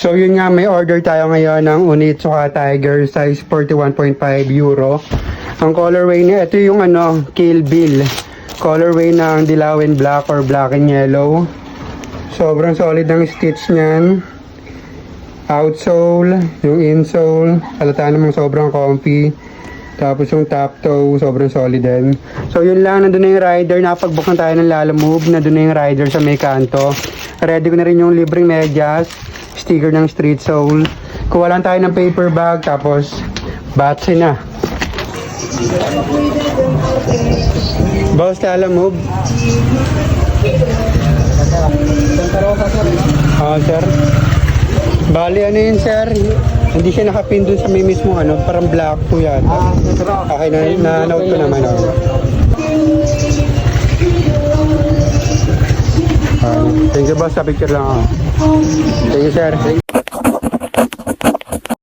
So yun nga, may order tayo ngayon ng Onitsuka Tiger size 41.5 euro. Ang colorway niya, ito yung Kill Bill. Colorway ng dilaw and black or black and yellow. Sobrang solid ng stitch niyan. Outsole, yung insole, halata namang sobrang comfy. Tapos yung top toe, sobrang solid din. So yun lang, nandun na yung rider. Napag-book na tayo ng Lalamove. Nandun na yung rider sa may kanto. Ready ko na rin yung libreng medyas. Sticker ng Street Soul. Kuha lang tayo ng paper bag. Tapos, batse na. Boss, Lalamove. Sir. Bali, yun, sir? Hindi siya nakapin dun sa may mismo, parang black po yan. Okay, na-note ko naman, Thank you, boss. Sa picture lang, Thank you, sir.